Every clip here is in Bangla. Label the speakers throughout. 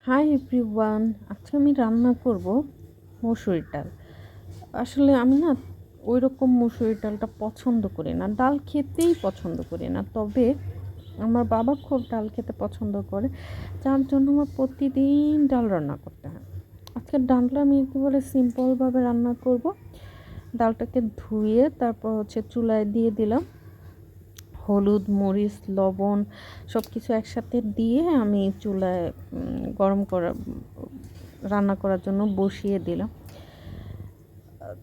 Speaker 1: হাই এভরিওয়ান, আজকে আমি রান্না করব মসুর ডাল। আসলে আমি না ওই রকম মসুর ডালটা পছন্দ করি না, ডাল খেতেই পছন্দ করি না। তবে আমার বাবা খুব ডাল খেতে পছন্দ করে, যার জন্য আমার প্রতিদিন ডাল রান্না করতে হয়। আজকের ডালটা আমি একেবারে সিম্পলভাবে রান্না করব। ডালটাকে ধুয়ে তারপর চুলায় দিয়ে দিলাম হলুদ, মরিচ, লবণ সব কিছু একসাথে দিয়ে আমি চুলায় গরম করা রান্না করার জন্য বসিয়ে দিলাম।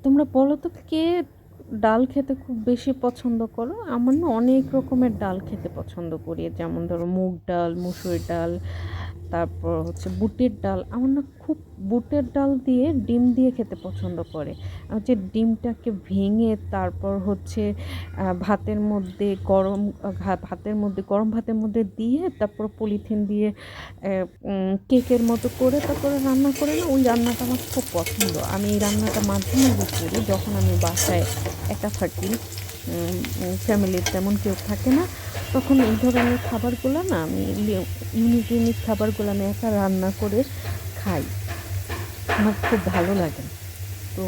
Speaker 1: তোমরা বলো তো কে ডাল খেতে খুব বেশি পছন্দ করো? আমার না অনেক রকমের ডাল খেতে পছন্দ করি, যেমন ধরো মুগ ডাল, মুসুর ডাল, তারপর বুটের ডাল। আমার না খুব বুটের ডাল দিয়ে ডিম দিয়ে খেতে পছন্দ করে। ডিমটাকে ভেঙে তারপর ভাতের মধ্যে গরম ভাতের মধ্যে দিয়ে তারপর পলিথিন দিয়ে কেকের মতো করে তারপরে রান্না করে না, ওই রান্নাটা আমার খুব পছন্দ। আমি এই রান্নাটা মাঝে মাঝে করি যখন আমি বাসায় একা থাকি, ফ্যামিলির তেমন কেউ থাকে না, তখন এই ধরনের খাবারগুলো না আমি ইউনিক ইউনিক খাবারগুলো আমি একা রান্না করে খাই, আমার খুব ভালো লাগে। তো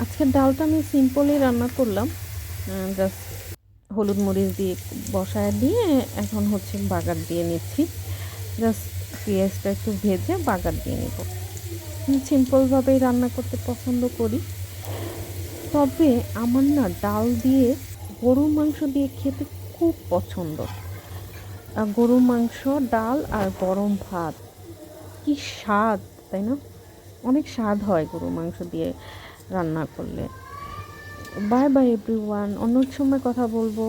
Speaker 1: আজকের ডালটা আমি সিম্পলই রান্না করলাম, জাস্ট হলুদ মরিচ দিয়ে বসায় দিয়ে এখন বাগার দিয়ে নিচ্ছি। জাস্ট পেঁয়াজটা একটু ভেজে বাগার দিয়ে নেব। সিম্পলভাবেই রান্না করতে পছন্দ করি। তবে আমার না ডাল দিয়ে গরুর মাংস দিয়ে খেতে খুব পছন্দ। গরুর মাংস, ডাল আর গরম ভাত, কি স্বাদ, তাই না? অনেক স্বাদ হয় গরুর মাংস দিয়ে রান্না করলে। বাই বাই এভরিওয়ান, অন্য সময় কথা বলবো।